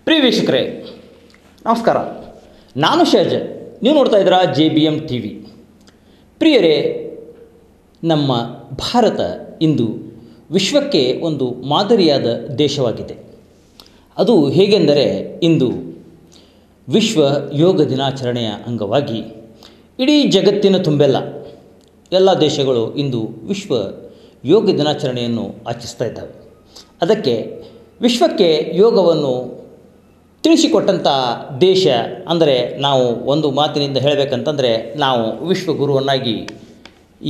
ಪ್ರಿಯ ವೀಕ್ಷಕರೇ ನಮಸ್ಕಾರ. ನಾನು ಶೇಜ್, ನೀವು ನೋಡ್ತಾ ಇದ್ದೀರಾ JBM TV. ಪ್ರಿಯರೇ, ನಮ್ಮ ಭಾರತ ಇಂದು ವಿಶ್ವಕ್ಕೆ ಒಂದು ಮಾದರಿಯಾದ ದೇಶವಾಗಿದೆ. ಅದು ಹೇಗೆಂದರೆ, ಇಂದು ವಿಶ್ವ ಯೋಗ ದಿನಾಚರಣೆಯ ಅಂಗವಾಗಿ ಇಡೀ ಜಗತ್ತಿನ ತುಂಬೆಲ್ಲ ಎಲ್ಲ ದೇಶಗಳು ಇಂದು ವಿಶ್ವ ಯೋಗ ದಿನಾಚರಣೆಯನ್ನು ಆಚರಿಸ್ತಾ ಇದ್ದಾವೆ. ಅದಕ್ಕೆ ವಿಶ್ವಕ್ಕೆ ಯೋಗವನ್ನು ತಿಳಿಸಿಕೊಟ್ಟಂಥ ದೇಶ ಅಂದರೆ, ನಾವು ಒಂದು ಮಾತಿನಿಂದ ಹೇಳಬೇಕಂತಂದರೆ, ನಾವು ವಿಶ್ವಗುರುವನ್ನಾಗಿ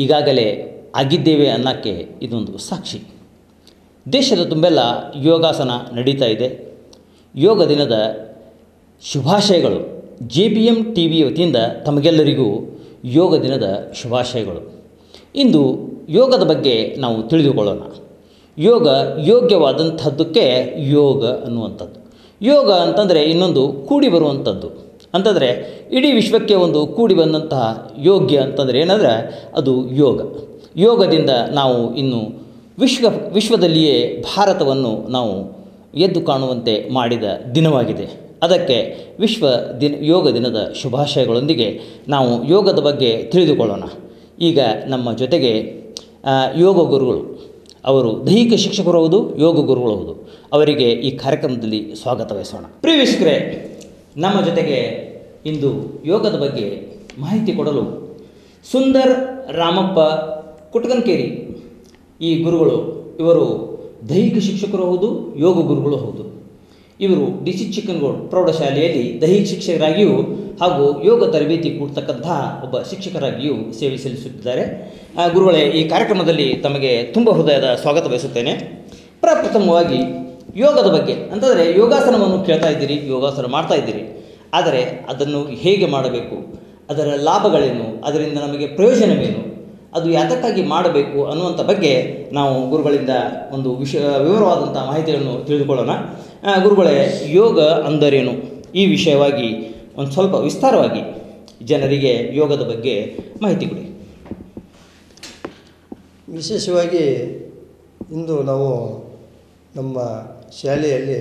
ಈಗಾಗಲೇ ಆಗಿದ್ದೇವೆ ಅನ್ನೋಕ್ಕೆ ಇದೊಂದು ಸಾಕ್ಷಿ. ದೇಶದ ತುಂಬೆಲ್ಲ ಯೋಗಾಸನ ನಡೀತಾ ಇದೆ. ಯೋಗ ದಿನದ ಶುಭಾಶಯಗಳು. JBM TV ವತಿಯಿಂದ ತಮಗೆಲ್ಲರಿಗೂ ಯೋಗ ದಿನದ ಶುಭಾಶಯಗಳು. ಇಂದು ಯೋಗದ ಬಗ್ಗೆ ನಾವು ತಿಳಿದುಕೊಳ್ಳೋಣ. ಯೋಗ ಯೋಗ್ಯವಾದಂಥದ್ದಕ್ಕೆ ಯೋಗ ಅನ್ನುವಂಥದ್ದು. ಯೋಗ ಅಂತಂದರೆ ಇನ್ನೊಂದು ಕೂಡಿ ಬರುವಂಥದ್ದು. ಅಂತಂದರೆ ಇಡೀ ವಿಶ್ವಕ್ಕೆ ಒಂದು ಕೂಡಿ ಬಂದಂತಹ ಯೋಗ್ಯ ಅಂತಂದರೆ ಏನಂದರೆ ಅದು ಯೋಗ. ಯೋಗದಿಂದ ನಾವು ಇನ್ನು ವಿಶ್ವದಲ್ಲಿಯೇ ಭಾರತವನ್ನು ನಾವು ಎದ್ದು ಕಾಣುವಂತೆ ಮಾಡಿದ ದಿನವಾಗಿದೆ. ಅದಕ್ಕೆ ಯೋಗ ದಿನದ ಶುಭಾಶಯಗಳೊಂದಿಗೆ ನಾವು ಯೋಗದ ಬಗ್ಗೆ ತಿಳಿದುಕೊಳ್ಳೋಣ. ಈಗ ನಮ್ಮ ಜೊತೆಗೆ ಯೋಗ ಗುರುಗಳು, ಅವರು ದೈಹಿಕ ಶಿಕ್ಷಕರು ಹೌದು, ಯೋಗ ಗುರುಗಳು ಹೌದು. ಅವರಿಗೆ ಈ ಕಾರ್ಯಕ್ರಮದಲ್ಲಿ ಸ್ವಾಗತ ವಹಿಸೋಣ. ಪ್ರಿಯ ವೀಕ್ಷಕರೇ, ನಮ್ಮ ಜೊತೆಗೆ ಇಂದು ಯೋಗದ ಬಗ್ಗೆ ಮಾಹಿತಿ ಕೊಡಲು ಸುಂದರ್ ರಾಮಪ್ಪ ಕುಟಕನ್ಕೇರಿ ಈ ಗುರುಗಳು, ಇವರು ದೈಹಿಕ ಶಿಕ್ಷಕರು ಹೌದು, ಯೋಗ ಗುರುಗಳು ಹೌದು. ಇವರು DC ಚಿಕ್ಕನಗೌಡ ಪ್ರೌಢಶಾಲೆಯಲ್ಲಿ ದೈಹಿಕ ಶಿಕ್ಷಕರಾಗಿಯೂ ಹಾಗೂ ಯೋಗ ತರಬೇತಿ ಕೊಡ್ತಕ್ಕಂತಹ ಒಬ್ಬ ಶಿಕ್ಷಕರಾಗಿಯೂ ಸೇವೆ ಸಲ್ಲಿಸುತ್ತಿದ್ದಾರೆ. ಗುರುಗಳೇ, ಈ ಕಾರ್ಯಕ್ರಮದಲ್ಲಿ ತಮಗೆ ತುಂಬ ಹೃದಯದ ಸ್ವಾಗತ ಬಯಸುತ್ತೇನೆ. ಪ್ರಪ್ರಥಮವಾಗಿ ಯೋಗದ ಬಗ್ಗೆ ಅಂತಂದರೆ, ಯೋಗಾಸನವನ್ನು ಕೇಳ್ತಾ ಇದ್ದೀರಿ, ಯೋಗಾಸನ ಮಾಡ್ತಾ ಇದ್ದೀರಿ. ಆದರೆ ಅದನ್ನು ಹೇಗೆ ಮಾಡಬೇಕು, ಅದರ ಲಾಭಗಳೇನು, ಅದರಿಂದ ನಮಗೆ ಪ್ರಯೋಜನವೇನು, ಅದು ಯಾತಕ್ಕಾಗಿ ಮಾಡಬೇಕು ಅನ್ನುವಂಥ ಬಗ್ಗೆ ನಾವು ಗುರುಗಳಿಂದ ಒಂದು ವಿವರವಾದಂಥ ಮಾಹಿತಿಯನ್ನು ತಿಳಿದುಕೊಳ್ಳೋಣ. ಗುರುಗಳೇ, ಯೋಗ ಅಂದರೇನು, ಈ ವಿಷಯವಾಗಿ ಒಂದು ಸ್ವಲ್ಪ ವಿಸ್ತಾರವಾಗಿ ಜನರಿಗೆ ಯೋಗದ ಬಗ್ಗೆ ಮಾಹಿತಿ ಕೊಡಿ. ವಿಶೇಷವಾಗಿ ಇಂದು ನಾವು ನಮ್ಮ ಶಾಲೆಯಲ್ಲಿ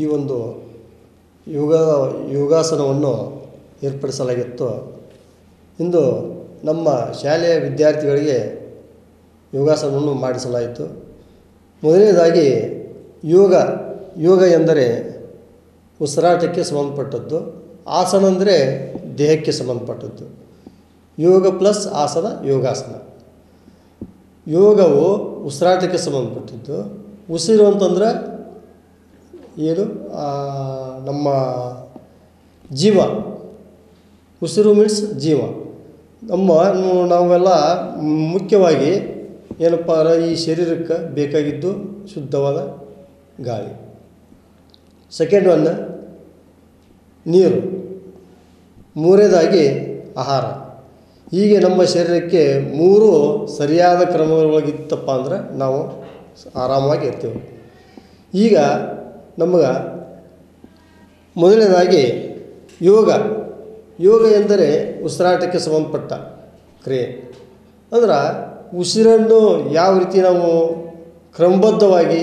ಈ ಒಂದು ಯೋಗಾಸನವನ್ನು ಏರ್ಪಡಿಸಲಾಗಿತ್ತು. ಇಂದು ನಮ್ಮ ಶಾಲೆಯ ವಿದ್ಯಾರ್ಥಿಗಳಿಗೆ ಯೋಗಾಸನವನ್ನು ಮಾಡಿಸಲಾಯಿತು. ಮೊದಲನೇದಾಗಿ ಯೋಗ ಎಂದರೆ ಉಸಿರಾಟಕ್ಕೆ ಸಂಬಂಧಪಟ್ಟದ್ದು. ಆಸನ ಅಂದರೆ ದೇಹಕ್ಕೆ ಸಂಬಂಧಪಟ್ಟದ್ದು. ಯೋಗ ಪ್ಲಸ್ ಆಸನ ಯೋಗಾಸನ. ಯೋಗವು ಉಸಿರಾಟಕ್ಕೆ ಸಂಬಂಧಪಟ್ಟಿದ್ದು. ಉಸಿರು ಅಂತಂದರೆ ಏನು, ನಮ್ಮ ಜೀವ. ಉಸಿರು ಮೀನ್ಸ್ ಜೀವ. ನಾವೆಲ್ಲ ಮುಖ್ಯವಾಗಿ ಏನಪ್ಪ ಈ ಶರೀರಕ್ಕೆ ಬೇಕಾಗಿದ್ದು ಶುದ್ಧವಾದ ಗಾಳಿ. ಸೆಕೆಂಡ್ ಒನ್ ನೀರು. ಮೂರನೇದಾಗಿ ಆಹಾರ. ಹೀಗೆ ನಮ್ಮ ಶರೀರಕ್ಕೆ ಮೂರು ಸರಿಯಾದ ಕ್ರಮಗಳೊಳಗಿತ್ತಪ್ಪ ಅಂದ್ರೆ ನಾವು ಆರಾಮಾಗಿ ಇರ್ತೀವಿ. ಈಗ ನಮಗೆ ಮೊದಲನೇದಾಗಿ ಯೋಗ ಎಂದರೆ ಉಸಿರಾಟಕ್ಕೆ ಸಂಬಂಧಪಟ್ಟ ಕ್ರಿಯೆ. ಅಂದ್ರೆ ಉಸಿರನ್ನು ಯಾವ ರೀತಿ ನಾವು ಕ್ರಮಬದ್ಧವಾಗಿ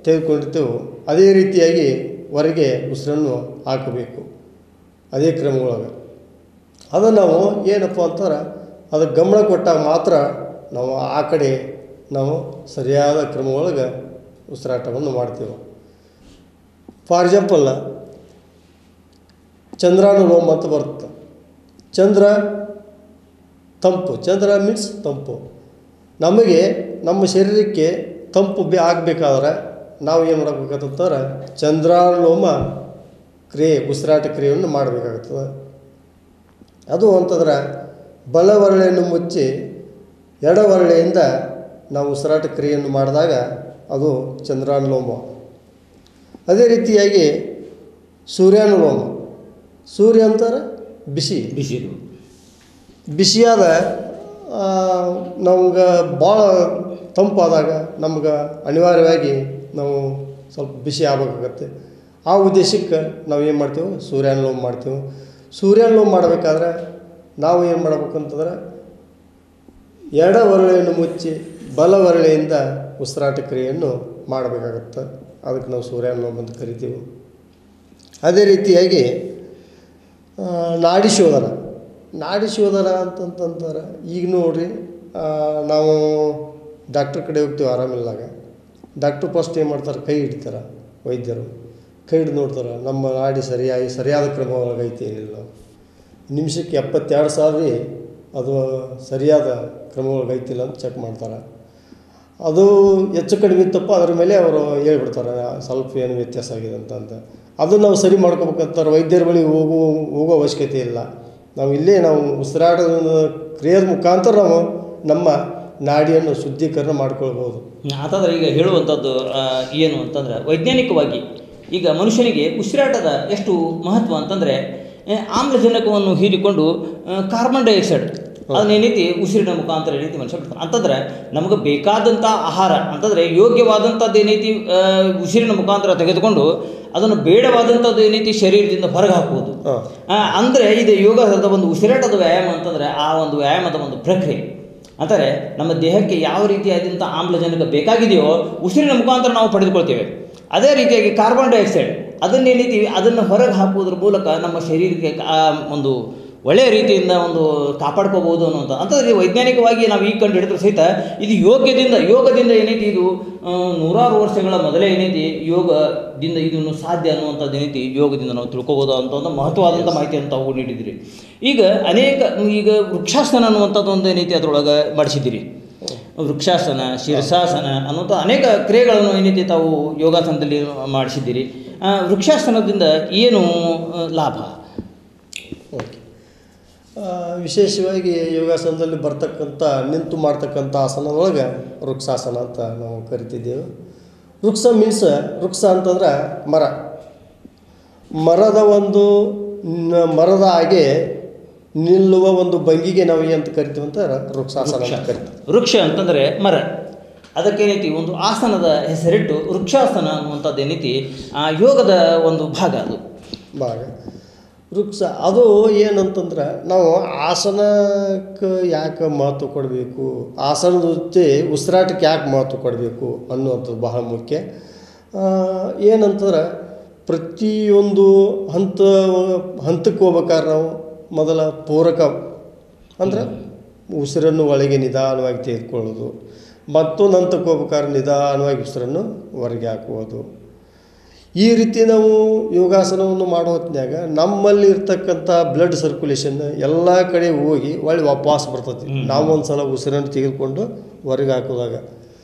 ತೆಗೆದುಕೊಂಡಿರ್ತೇವೋ ಅದೇ ರೀತಿಯಾಗಿ ಹೊರಗೆ ಉಸಿರನ್ನು ಹಾಕಬೇಕು, ಅದೇ ಕ್ರಮಗಳೊಳಗೆ. ಅದನ್ನು ನಾವು ಏನಪ್ಪ ಅಂತಂದ್ರೆ ಅದಕ್ಕೆ ಗಮನ ಕೊಟ್ಟಾಗ ಮಾತ್ರ ನಾವು ಆ ಕಡೆ ನಾವು ಸರಿಯಾದ ಕ್ರಮದೊಳಗೆ ಉಸಿರಾಟವನ್ನು ಮಾಡ್ತೇವೆ. ಫಾರ್ ಎಕ್ಸಾಂಪಲ್, ಚಂದ್ರಾನುಲೋಮ ಅಂತ ಬರುತ್ತೆ. ಚಂದ್ರ ಮೀನ್ಸ್ ತಂಪು. ನಮಗೆ ನಮ್ಮ ಶರೀರಕ್ಕೆ ತಂಪು ಆಗಬೇಕಾದ್ರೆ ನಾವು ಏನು ಮಾಡಬೇಕಾಗತ್ತಂದ್ರೆ ಚಂದ್ರಾನುಲೋಮ ಕ್ರಿಯೆ, ಉಸಿರಾಟ ಕ್ರಿಯೆಯನ್ನು ಮಾಡಬೇಕಾಗುತ್ತದೆ. ಅದು ಅಂತಂದ್ರೆ ಬಲವರಳೆಯನ್ನು ಮುಚ್ಚಿ ಎಡವರಳೆಯಿಂದ ನಾವು ಉಸಿರಾಟ ಕ್ರಿಯೆಯನ್ನು ಮಾಡಿದಾಗ ಅದು ಚಂದ್ರಾನುಲೋಮ. ಅದೇ ರೀತಿಯಾಗಿ ಸೂರ್ಯಾನುಲೋಮ. ಸೂರ್ಯ ಅಂತಾರೆ ಬಿಸಿಯಾದ ನಮ್ಗೆ ಭಾಳ ತಂಪಾದಾಗ ನಮ್ಗೆ ಅನಿವಾರ್ಯವಾಗಿ ನಾವು ಸ್ವಲ್ಪ ಬಿಸಿ ಆಗಬೇಕಾಗತ್ತೆ. ಆ ಉದ್ದೇಶಕ್ಕೆ ನಾವು ಏನು ಮಾಡ್ತೇವೆ, ಸೂರ್ಯಾನುಲೋಮ ಮಾಡ್ತೇವೆ. ಸೂರ್ಯಾನುಲೋಮ ಮಾಡಬೇಕಾದ್ರೆ ನಾವು ಏನು ಮಾಡಬೇಕಂತಂದ್ರೆ ಎಡವರಳೆಯನ್ನು ಮುಚ್ಚಿ ಬಲವರಳೆಯಿಂದ ಉಸಿರಾಟ ಕ್ರಿಯೆಯನ್ನು ಮಾಡಬೇಕಾಗತ್ತೆ. ಅದಕ್ಕೆ ನಾವು ಸೂರ್ಯಾನುಲೋಮ ಅಂತ ಕರಿತೀವಿ. ಅದೇ ರೀತಿಯಾಗಿ ನಾಡಿಶೋಧನ ನಾಡಿಶೋಧನ ಅಂತಂತಾರೆ. ಈಗ ನೋಡ್ರಿ, ನಾವು ಡಾಕ್ಟ್ರ್ ಕಡೆ ಹೋಗ್ತೀವಿ ಆರಾಮಿಲ್ಲಾಗ. ಡಾಕ್ಟ್ರು ಫಸ್ಟ್ ಏನು ಮಾಡ್ತಾರೆ, ಕೈ ಹಿಡಿತಾರೆ ವೈದ್ಯರು. ಕೈ ಹಿಡಿದು ನೋಡ್ತಾರೆ ನಮ್ಮ ನಾಡಿ ಸರಿಯಾದ ಕ್ರಮವಾಗೈತೆ ಏನಿಲ್ಲ. ನಿಮಿಷಕ್ಕೆ 72 ಸಾವಿರ ಅದು ಸರಿಯಾದ ಕ್ರಮವಾಗೈತಿಲ್ಲ ಅಂತ ಚೆಕ್ ಮಾಡ್ತಾರೆ. ಅದು ಹೆಚ್ಚು ಕಡಿಮೆ ಇತ್ತಪ್ಪ ಅದ್ರ ಮೇಲೆ ಅವರು ಹೇಳ್ಬಿಡ್ತಾರೆ ಸ್ವಲ್ಪ ಏನು ವ್ಯತ್ಯಾಸ ಆಗಿದೆ ಅಂತ. ಅದು ನಾವು ಸರಿ ಮಾಡ್ಕೋಬೇಕಂತಾರೆ. ವೈದ್ಯರ ಬಳಿ ಹೋಗೋ ಅವಶ್ಯಕತೆ ಇಲ್ಲ. ನಾವು ಇಲ್ಲೇ ನಾವು ಉಸಿರಾಟದ ಕ್ರಿಯೆಯ ಮುಖಾಂತರ ನಾವು ನಮ್ಮ ನಾಡಿಯನ್ನು ಶುದ್ಧೀಕರಣ ಮಾಡ್ಕೊಳ್ಬೋದು. ಅಂತಂದ್ರೆ ಈಗ ಹೇಳುವಂಥದ್ದು ಏನು ಅಂತಂದ್ರೆ, ವೈಜ್ಞಾನಿಕವಾಗಿ ಈಗ ಮನುಷ್ಯನಿಗೆ ಉಸಿರಾಟದ ಎಷ್ಟು ಮಹತ್ವ ಅಂತಂದರೆ, ಆಮ್ಲಜನಕವನ್ನು ಹೀರಿಕೊಂಡು ಕಾರ್ಬನ್ ಡೈಆಕ್ಸೈಡ್ ಅದನ್ನೇನೈತಿ ಉಸಿರಿನ ಮುಖಾಂತರ ಏನೈತಿ ಮನುಷ್ಯ ಬಿಡ್ತಾನೆ. ಅಂತಂದ್ರೆ ನಮಗೆ ಬೇಕಾದಂಥ ಆಹಾರ ಅಂತಂದರೆ ಯೋಗ್ಯವಾದಂಥದ್ದು ಏನೈತಿ ಉಸಿರಿನ ಮುಖಾಂತರ ತೆಗೆದುಕೊಂಡು ಅದನ್ನು ಬೇಡವಾದಂಥದ್ದು ಏನೈತಿ ಶರೀರದಿಂದ ಹೊರಗೆ ಹಾಕುವುದು. ಅಂದರೆ ಇದು ಯೋಗದ ಒಂದು ಉಸಿರಾಟದ ವ್ಯಾಯಾಮ ಅಂತಂದರೆ ಆ ಒಂದು ವ್ಯಾಯಾಮದ ಒಂದು ಪ್ರಕ್ರಿಯೆ. ಅಂದರೆ ನಮ್ಮ ದೇಹಕ್ಕೆ ಯಾವ ರೀತಿಯಾದಂಥ ಆಮ್ಲಜನಕ ಬೇಕಾಗಿದೆಯೋ ಉಸಿರಿನ ಮುಖಾಂತರ ನಾವು ಪಡೆದುಕೊಳ್ತೇವೆ. ಅದೇ ರೀತಿಯಾಗಿ ಕಾರ್ಬನ್ ಡೈಆಕ್ಸೈಡ್ ಅದನ್ನೇನೈತಿ ಅದನ್ನು ಹೊರಗೆ ಹಾಕುವುದರ ಮೂಲಕ ನಮ್ಮ ಶರೀರಕ್ಕೆ ಒಂದು ಒಳ್ಳೆಯ ರೀತಿಯಿಂದ ಒಂದು ಕಾಪಾಡ್ಕೋಬೋದು ಅನ್ನುವಂಥ. ಅಂತಂದರೆ ವೈಜ್ಞಾನಿಕವಾಗಿ ನಾವು ಈಗ ಕಂಡು ಹಿಡಿದ್ರು ಸಹಿತ ಇದು ಯೋಗದಿಂದ ಏನೈತಿ ಇದು ನೂರಾರು ವರ್ಷಗಳ ಮೊದಲೇ ಏನೈತಿ ಯೋಗದಿಂದ ಇದನ್ನು ಸಾಧ್ಯ ಅನ್ನುವಂಥದ್ದು ಏನೈತಿ ಯೋಗದಿಂದ ನಾವು ತಿಳ್ಕೊಬೋದು ಅಂತ ಒಂದು ಮಹತ್ವವಾದಂಥ ಮಾಹಿತಿಯನ್ನು ತಾವು ನೀಡಿದಿರಿ. ಈಗ ಈಗ ವೃಕ್ಷಾಸನ ಅನ್ನುವಂಥದ್ದು ಒಂದು ಏನೈತಿ ಅದರೊಳಗೆ ಮಾಡಿಸಿದ್ದೀರಿ. ವೃಕ್ಷಾಸನ, ಶೀರ್ಷಾಸನ ಅನ್ನುವಂಥ ಅನೇಕ ಕ್ರಿಯೆಗಳನ್ನು ಏನೈತಿ ತಾವು ಯೋಗಾಸನದಲ್ಲಿ ಮಾಡಿಸಿದ್ದೀರಿ. ವೃಕ್ಷಾಸನದಿಂದ ಏನು ಲಾಭ? ಓಕೆ, ವಿಶೇಷವಾಗಿ ಯೋಗಾಸನದಲ್ಲಿ ಬರ್ತಕ್ಕಂಥ ನಿಂತು ಮಾಡ್ತಕ್ಕಂಥ ಆಸನದೊಳಗೆ ವೃಕ್ಷಾಸನ ಅಂತ ನಾವು ಕರಿತಿದ್ದೇವೆ. ವೃಕ್ಷ ಅಂತಂದ್ರೆ ಮರದ ಹಾಗೆ ನಿಲ್ಲುವ ಒಂದು ಭಂಗಿಗೆ ನಾವು ಏನಂತ ಕರಿತೀವಿ ಅಂತ ವೃಕ್ಷಾಸನ ಅಂತ ಕರಿತೀವಿ. ವೃಕ್ಷ ಅಂತಂದರೆ ಮರ, ಅದಕ್ಕೇನೈತಿ ಒಂದು ಆಸನದ ಹೆಸರಿಟ್ಟು ವೃಕ್ಷಾಸನ ಅನ್ನುವಂಥದ್ದು ಏನೈತಿ ಯೋಗದ ಒಂದು ಭಾಗ. ಅದು ವೃಕ್ಷ ಅದು ಏನಂತಂದ್ರೆ ನಾವು ಆಸನಕ್ಕೆ ಯಾಕೆ ಮಹತ್ವ ಕೊಡಬೇಕು, ಆಸನದ ಜೊತೆ ಉಸಿರಾಟಕ್ಕೆ ಯಾಕೆ ಮಹತ್ವ ಕೊಡಬೇಕು ಅನ್ನುವಂಥದ್ದು ಬಹಳ ಮುಖ್ಯ. ಏನಂತಂದ್ರೆ ಪ್ರತಿಯೊಂದು ಹಂತಕ್ಕೆ ಹೋಗ್ಬೇಕಾದ್ರೆ ನಾವು ಮೊದಲ ಪೂರಕ ಅಂದರೆ ಉಸಿರನ್ನು ಒಳಗೆ ನಿಧಾನವಾಗಿ ತೆಗೆದುಕೊಳ್ಳೋದು, ಮತ್ತೊಂದು ಹಂತಕ್ಕೆ ಹೋಗ್ಬೇಕಾದ್ರೆ ನಿಧಾನವಾಗಿ ಉಸಿರನ್ನು ಹೊರಗೆ ಹಾಕುವುದು. ಈ ರೀತಿ ನಾವು ಯೋಗಾಸನವನ್ನು ಮಾಡೋ ಹೊತ್ತಿನಾಗ ನಮ್ಮಲ್ಲಿ ಇರ್ತಕ್ಕಂಥ ಬ್ಲಡ್ ಸರ್ಕ್ಯುಲೇಷನ್ ಎಲ್ಲ ಕಡೆ ಹೋಗಿ ವಾಪಸ್ ಬರ್ತೈತಿ. ನಾವು ಒಂದು ಸಲ ಉಸಿರನ್ನು ತೆಗೆದುಕೊಂಡು ಹೊರಗೆ ಹಾಕೋದಾಗ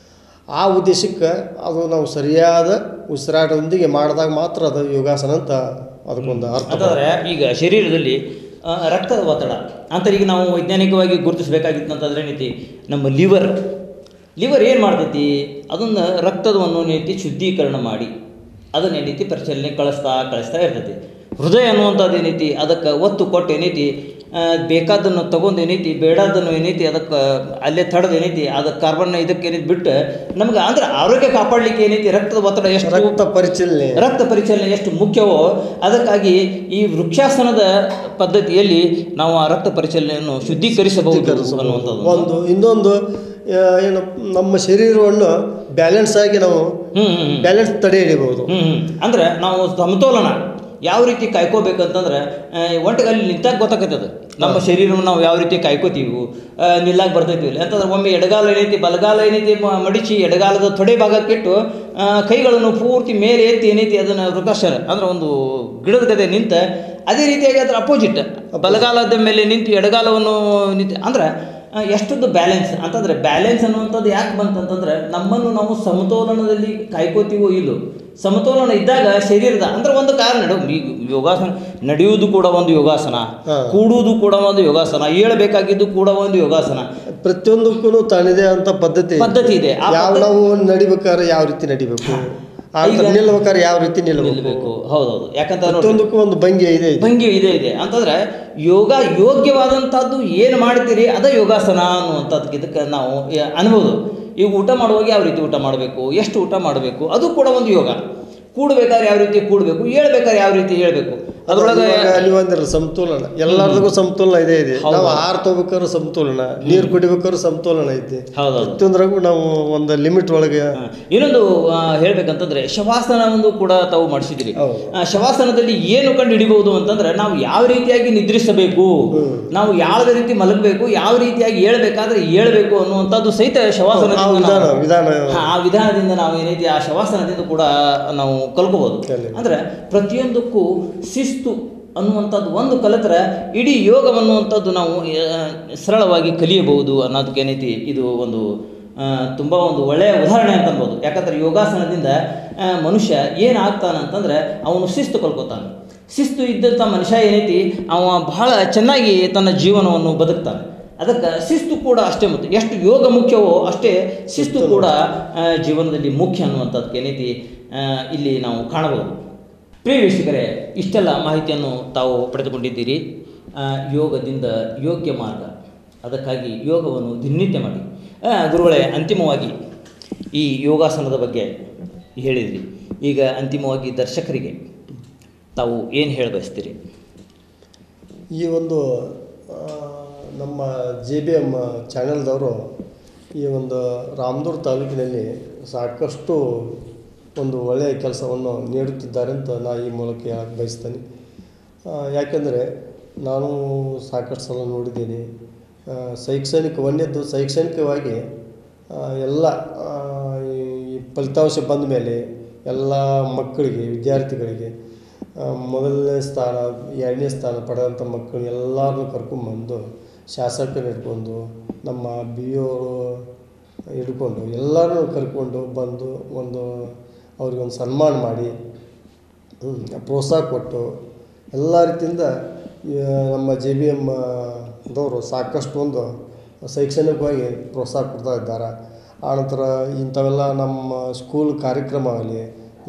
ಆ ಉದ್ದೇಶಕ್ಕೆ ಅದು ನಾವು ಸರಿಯಾದ ಉಸಿರಾಟದೊಂದಿಗೆ ಮಾಡಿದಾಗ ಮಾತ್ರ ಅದು ಯೋಗಾಸನ ಅಂತ ಅದಕ್ಕೊಂದು ಅರ್ಥ. ಅಂದರೆ ಈಗ ಶರೀರದಲ್ಲಿ ರಕ್ತದ ಒತ್ತಡ ಅಂತ ಈಗ ನಾವು ವೈಜ್ಞಾನಿಕವಾಗಿ ಗುರುತಿಸಬೇಕಾಗಿತ್ತು ಅಂತಂದ್ರೆ ಏನೈತಿ, ನಮ್ಮ ಲಿವರ್ ಏನು ಮಾಡ್ತೈತಿ, ಅದನ್ನು ರಕ್ತವನ್ನು ಏನೈತಿ ಶುದ್ಧೀಕರಣ ಮಾಡಿ ಅದನ್ನೇನೈತಿ ಪರಿಚಲನೆ ಕಳಿಸ್ತಾ ಇರ್ತೈತಿ. ಹೃದಯ ಅನ್ನುವಂಥದ್ದು ಏನೈತಿ ಅದಕ್ಕೆ ಒತ್ತು ಕೊಟ್ಟು ಏನೈತಿ ಬೇಕಾದನ್ನು ತೊಗೊಂಡು ಏನೈತಿ ಬೇಡದನ್ನು ಏನೈತಿ ಅದಕ್ಕೆ ಅಲ್ಲೇ ತಡೆದು ಏನೈತಿ ಅದಕ್ಕೆ ಕಾರ್ಬನ್ ಇದಕ್ಕೆ ಏನೈತಿ ಬಿಟ್ಟು ನಮ್ಗೆ ಅಂದ್ರೆ ಆರೋಗ್ಯ ಕಾಪಾಡಲಿಕ್ಕೆ ಏನೈತಿ ರಕ್ತದ ಒತ್ತಡ ಎಷ್ಟು ರಕ್ತ ಪರಿಚಲನೆ ಎಷ್ಟು ಮುಖ್ಯವೋ ಅದಕ್ಕಾಗಿ ಈ ವೃಕ್ಷಾಸನದ ಪದ್ಧತಿಯಲ್ಲಿ ನಾವು ಆ ರಕ್ತ ಪರಿಚಲನೆಯನ್ನು ಶುದ್ಧೀಕರಿಸಬಹುದು ಅನ್ನುವಂಥದ್ದು. ಇನ್ನೊಂದು ಏನು ನಮ್ಮ ಶರೀರವನ್ನು ಬ್ಯಾಲೆನ್ಸ್ ಆಗಿ ನಾವು ಬ್ಯಾಲೆನ್ಸ್ ತಡೆ ಹಿಡಿಬಹುದು. ಅಂದ್ರೆ ನಾವು ಸಮತೋಲನ ಯಾವ ರೀತಿ ಕಾಯ್ಕೋಬೇಕಂತಂದ್ರೆ ಒಂಟೆಗಲ್ಲಿ ನಿಂತಾಗ ಗೊತ್ತಾಗ್ತದೆ ನಮ್ಮ ಶರೀರವನ್ನು ನಾವು ಯಾವ ರೀತಿ ಕಾಯ್ಕೋತೀವಿ, ನಿಲ್ಲಾಗ ಬರ್ತೈತಿ ಅಂತಂದ್ರೆ ಒಮ್ಮೆ ಎಡಗಾಲ ಏನೈತಿ ಬಲಗಾಲ ಏನೈತಿ ಮಡಿಚಿ ಎಡಗಾಲದ ತೊಡೆ ಭಾಗಕ್ಕಿಟ್ಟು ಕೈಗಳನ್ನು ಪೂರ್ತಿ ಮೇಲೆ ಎತ್ತಿ ಏನೈತಿ ಅದನ್ನು ವೃಕ್ಷಾಸನ ಅಂದ್ರೆ ಒಂದು ಗಿಡದ ಗದೆ ನಿಂತ ಅದೇ ರೀತಿಯಾಗಿ ಅದರ ಅಪೋಸಿಟ್ ಬಲಗಾಲದ ಮೇಲೆ ನಿಂತು ಎಡಗಾಲವನ್ನು ನಿಂತು ಅಂದ್ರೆ ಎಷ್ಟೊಂದು ಬ್ಯಾಲೆನ್ಸ್ ಅಂತಂದರೆ ಬ್ಯಾಲೆನ್ಸ್ ಅನ್ನುವಂಥದ್ದು ಯಾಕೆ ಬಂತಂತಂದ್ರೆ ನಮ್ಮನ್ನು ನಾವು ಸಮತೋಲನದಲ್ಲಿ ಕಾಯ್ಕೋತೀವೋ ಇಲ್ಲೋ, ಸಮತೋಲನ ಇದ್ದಾಗ ಶರೀರದ ಅಂದ್ರೆ ಒಂದು ಕಾರಣ ಯೋಗಾಸನ ನಡೆಯುವುದು ಕೂಡ ಒಂದು ಯೋಗಾಸನ, ಕೂಡುವುದು ಕೂಡ ಒಂದು ಯೋಗಾಸನ, ಏಳಬೇಕಾಗಿದ್ದು ಕೂಡ ಒಂದು ಯೋಗಾಸನ. ಪ್ರತಿಯೊಂದಕ್ಕೂ ತನ್ನದೇ ಅಂತ ಪದ್ಧತಿ ಇದೆ. ನಾವು ನಡಿಬೇಕಾದ್ರೆ ಯಾವ ರೀತಿ ನಡಿಬೇಕು, ನಿಲ್ಬೇಕಾದ್ರೆ ಯಾವ ರೀತಿ ನಿಲ್ಲಬೇಕು. ಹೌದೌದು, ಯಾಕಂತ ಒಂದು ಭಂಗಿ ಇದೆ ಅಂತಂದ್ರೆ ಯೋಗ್ಯವಾದಂಥದ್ದು ಏನು ಮಾಡ್ತೀರಿ ಅದ ಯೋಗಾಸನ ಅನ್ನುವಂಥದ್ದು. ಇದಕ್ಕೆ ನಾವು ಅನ್ಬೋದು. ಈಗ ಊಟ ಮಾಡುವಾಗ ಯಾವ ರೀತಿ ಊಟ ಮಾಡಬೇಕು, ಎಷ್ಟು ಊಟ ಮಾಡಬೇಕು, ಅದು ಕೂಡ ಒಂದು ಯೋಗ. ಕೂಡಬೇಕಾದ್ರೆ ಯಾವ ರೀತಿ ಕೂಡಬೇಕು, ಹೇಳ್ಬೇಕಾದ್ರೆ ಯಾವ ರೀತಿ ಹೇಳ್ಬೇಕು, ಅದರೊಳಗೆ ನೀವು ಅಂದಿರಲ್ಲ ಸಮತೋಲನ, ಎಲ್ಲರಿಗೂ ಸಮತೋಲನ ಇದೆ. ನಾವು ಆಹಾರ ತಗೋಬೇಕಾದ್ರೂ ಸಮತೋಲನ, ನೀರು ಕುಡಿಬೇಕಾದ್ರೂ ಸಮತೋಲನ ಐತಿ. ಪ್ರತಿಯೊಂದ್ರಾಗೂ ನಾವು ಒಂದು ಲಿಮಿಟ್ ಒಳಗೆ. ಇನ್ನೊಂದು ಹೇಳ್ಬೇಕಂತಂದ್ರೆ ಶವಾಸನ ಒಂದು ಕೂಡ ತಾವು ಮಾಡಿಸಿದ್ರಿ. ಶವಾಸನದಲ್ಲಿ ಏನು ಕಂಡು ಹಿಡಿಬಹುದು ಅಂತಂದ್ರೆ ನಾವು ಯಾವ ರೀತಿಯಾಗಿ ನಿದ್ರಿಸಬೇಕು, ನಾವು ಯಾವ ರೀತಿ ಮಲಗಬೇಕು, ಯಾವ ರೀತಿಯಾಗಿ ಹೇಳ್ಬೇಕಾದ್ರೆ ಹೇಳ್ಬೇಕು ಅನ್ನುವಂಥದ್ದು ಸಹಿತ ಶವಾಸನ ಆ ವಿಧಾನದಿಂದ ನಾವು ಏನೈತಿ ಆ ಶವಾಸನದಿಂದ ಕೂಡ ನಾವು ಕಲ್ಕೋಬಹುದು. ಅಂದ್ರೆ ಪ್ರತಿಯೊಂದಕ್ಕೂ ಶಿಸ್ತು ಅನ್ನುವಂಥದ್ದು ಒಂದು ಕಲಿತ್ರೆ ಇಡೀ ಯೋಗವನ್ನುವಂಥದ್ದು ನಾವು ಸರಳವಾಗಿ ಕಲಿಯಬಹುದು ಅನ್ನೋದಕ್ಕೆ ಏನೈತಿ ಇದು ಒಂದು ತುಂಬ ಒಂದು ಒಳ್ಳೆಯ ಉದಾಹರಣೆ ಅಂತ ಅನ್ಬೋದು. ಯಾಕಂದ್ರೆ ಯೋಗಾಸನದಿಂದ ಮನುಷ್ಯ ಏನಾಗ್ತಾನಂತಂದ್ರೆ ಅವನು ಶಿಸ್ತು ಕಲ್ಕೋತಾನೆ. ಶಿಸ್ತು ಇದ್ದಂಥ ಮನುಷ್ಯ ಏನೈತಿ ಅವ ಬಹಳ ಚೆನ್ನಾಗಿ ತನ್ನ ಜೀವನವನ್ನು ಬದುಕ್ತಾನೆ. ಅದಕ್ಕೆ ಶಿಸ್ತು ಕೂಡ ಅಷ್ಟೇ, ಮತ್ತು ಎಷ್ಟು ಯೋಗ ಮುಖ್ಯವೋ ಅಷ್ಟೇ ಶಿಸ್ತು ಕೂಡ ಜೀವನದಲ್ಲಿ ಮುಖ್ಯ ಅನ್ನುವಂಥದ್ದಕ್ಕೆ ಏನೈತಿ ಇಲ್ಲಿ ನಾವು ಕಾಣಬಹುದು. ಪ್ರಿಯ ವೀಕ್ಷಕರೇ, ಇಷ್ಟೆಲ್ಲ ಮಾಹಿತಿಯನ್ನು ತಾವು ಪಡೆದುಕೊಂಡಿದ್ದೀರಿ. ಯೋಗದಿಂದ ಯೋಗ್ಯ ಮಾರ್ಗ, ಅದಕ್ಕಾಗಿ ಯೋಗವನ್ನು ದಿನನಿತ್ಯ ಮಾಡಿ. ಗುರುಗಳೇ, ಅಂತಿಮವಾಗಿ ಈ ಯೋಗಾಸನದ ಬಗ್ಗೆ ಹೇಳಿದ್ರಿ. ಈಗ ಅಂತಿಮವಾಗಿ ದರ್ಶಕರಿಗೆ ತಾವು ಏನು ಹೇಳ ಬಯಸ್ತೀರಿ? ಈ ಒಂದು ನಮ್ಮ JBM ಚಾನೆಲ್ದವರು ಈ ಒಂದು ರಾಮದುರ್ಗ ತಾಲೂಕಿನಲ್ಲಿ ಸಾಕಷ್ಟು ಒಂದು ಒಳ್ಳೆಯ ಕೆಲಸವನ್ನು ನೀಡುತ್ತಿದ್ದಾರೆ ಅಂತ ನಾನು ಈ ಮೂಲಕ ಹೇಳಕ್ಕೆ ಬಯಸ್ತೇನೆ. ಯಾಕೆಂದರೆ ನಾನು ಸಾಕಷ್ಟು ಸಲ ನೋಡಿದ್ದೀನಿ. ಶೈಕ್ಷಣಿಕವಾಗಿ ಎಲ್ಲ ಈ ಫಲಿತಾಂಶ ಬಂದ ಮೇಲೆ ಎಲ್ಲ ಮಕ್ಕಳಿಗೆ, ವಿದ್ಯಾರ್ಥಿಗಳಿಗೆ ಮೊದಲನೇ ಸ್ಥಾನ, ಎರಡನೇ ಸ್ಥಾನ ಪಡೆದಂಥ ಮಕ್ಕಳು ಎಲ್ಲರನ್ನೂ ಕರ್ಕೊಂಡ್ಬಂದು, ಶಾಸಕರು ಹಿಡ್ಕೊಂಡು, ನಮ್ಮ BO ಹಿಡ್ಕೊಂಡು ಎಲ್ಲರನ್ನೂ ಕರ್ಕೊಂಡು ಬಂದು ಅವ್ರಿಗೊಂದು ಸನ್ಮಾನ ಮಾಡಿ ಪ್ರೋತ್ಸಾಹ ಕೊಟ್ಟು ಎಲ್ಲ ರೀತಿಯಿಂದ ನಮ್ಮ JBM ದವರು ಸಾಕಷ್ಟು ಒಂದು ಶೈಕ್ಷಣಿಕವಾಗಿ ಪ್ರೋತ್ಸಾಹ ಕೊಡ್ತಾ ಇದ್ದಾರೆ. ಆನಂತರ ಇಂಥವೆಲ್ಲ ನಮ್ಮ ಸ್ಕೂಲ್ ಕಾರ್ಯಕ್ರಮವಾಗಲಿ,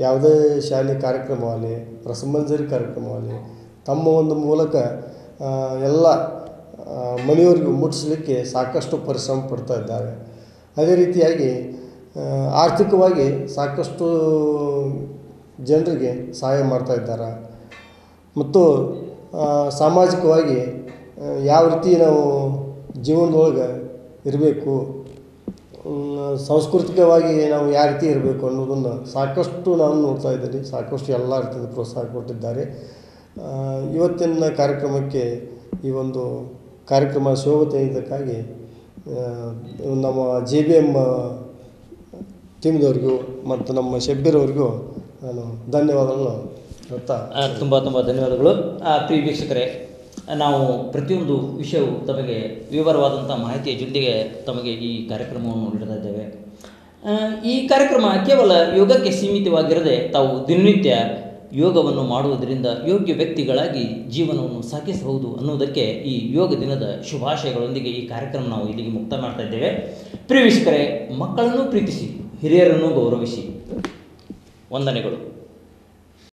ಯಾವುದೇ ಶಾಲೆ ಕಾರ್ಯಕ್ರಮವಾಗಲಿ, ರಸಮಂಜರಿ ಕಾರ್ಯಕ್ರಮವಾಗಲಿ ತಮ್ಮ ಒಂದು ಮೂಲಕ ಎಲ್ಲ ಮನೆಯವರಿಗೂ ಮುಟ್ಟಿಸಲಿಕ್ಕೆ ಸಾಕಷ್ಟು ಪರಿಶ್ರಮ ಪಡ್ತಾ ಇದ್ದಾರೆ. ಅದೇ ರೀತಿಯಾಗಿ ಆರ್ಥಿಕವಾಗಿ ಸಾಕಷ್ಟು ಜನರಿಗೆ ಸಹಾಯ ಮಾಡ್ತಾ ಇದ್ದಾರೆ. ಮತ್ತು ಸಾಮಾಜಿಕವಾಗಿ ಯಾವ ರೀತಿ ನಾವು ಜೀವನದೊಳಗೆ ಇರಬೇಕು, ಸಾಂಸ್ಕೃತಿಕವಾಗಿ ನಾವು ಯಾವ ರೀತಿ ಇರಬೇಕು ಅನ್ನೋದನ್ನು ಸಾಕಷ್ಟು ನಾನು ನೋಡ್ತಾ ಇದ್ದೀನಿ. ಸಾಕಷ್ಟು ಎಲ್ಲ ರೀತಿಯ ಪ್ರೋತ್ಸಾಹ ಕೊಟ್ಟಿದ್ದಾರೆ. ಇವತ್ತಿನ ಕಾರ್ಯಕ್ರಮಕ್ಕೆ ಈ ಒಂದು ಕಾರ್ಯಕ್ರಮ ಶೋಭೆ ಇದಕ್ಕಾಗಿ ನಮ್ಮ JBM ಟೀಮ್ದವ್ರಿಗೂ ಮತ್ತು ನಮ್ಮ ಶಬ್ಬೀರವ್ರಿಗೂ ನಾನು ಧನ್ಯವಾದಗಳನ್ನು ಹೇಳ್ತಾ ತುಂಬ ಧನ್ಯವಾದಗಳು. ಪ್ರಿಯ ವೀಕ್ಷಕರೇ, ನಾವು ಪ್ರತಿಯೊಂದು ವಿಷಯವು ತಮಗೆ ವಿವರವಾದಂಥ ಮಾಹಿತಿಯ ಜೊತೆಗೆ ತಮಗೆ ಈ ಕಾರ್ಯಕ್ರಮವನ್ನು ನೀಡ್ತಾ ಇದ್ದೇವೆ. ಈ ಕಾರ್ಯಕ್ರಮ ಕೇವಲ ಯೋಗಕ್ಕೆ ಸೀಮಿತವಾಗಿರದೆ ತಾವು ದಿನನಿತ್ಯ ಯೋಗವನ್ನು ಮಾಡುವುದರಿಂದ ಯೋಗ್ಯ ವ್ಯಕ್ತಿಗಳಾಗಿ ಜೀವನವನ್ನು ಸಾಗಿಸಬಹುದು ಅನ್ನುವುದಕ್ಕೆ ಈ ಯೋಗ ದಿನದ ಶುಭಾಶಯಗಳೊಂದಿಗೆ ಈ ಕಾರ್ಯಕ್ರಮ ನಾವು ಇಲ್ಲಿಗೆ ಮುಕ್ತ ಮಾಡ್ತಾ ಇದ್ದೇವೆ. ಪ್ರಿಯ ವೀಕ್ಷಕರೇ, ಮಕ್ಕಳನ್ನು ಪ್ರೀತಿಸಿ, ಹಿರಿಯರನ್ನು ಗೌರವಿಸಿ. ವಂದನೆಗಳು.